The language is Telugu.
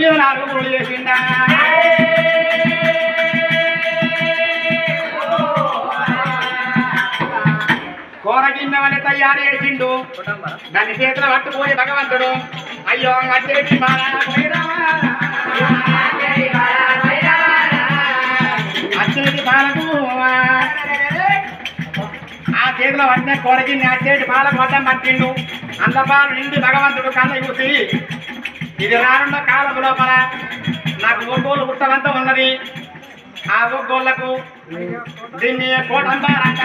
మీద 4 గుళ్ళు చేసిండా కూరగిన్నె వల్ల తయారు చేసిండు దాన్ని చేతులు పట్టుకోని భగవంతుడు అయ్యో అచ్చేటి అచ్చేటి బాలకు ఆ చేతిలో పట్టిన కూరగిన్నె అచ్చేటి బాలకు వడ్డం పట్టిండు అందపాలు నిండి భగవంతుడు కళ్ళ చూసి ఇది రానున్న కాలం లోపల నాకు ఒగ్గోలు పుట్టవంత ఉన్నది ఆ ఒగ్గోళ్లకు దీన్ని కోటంబారంట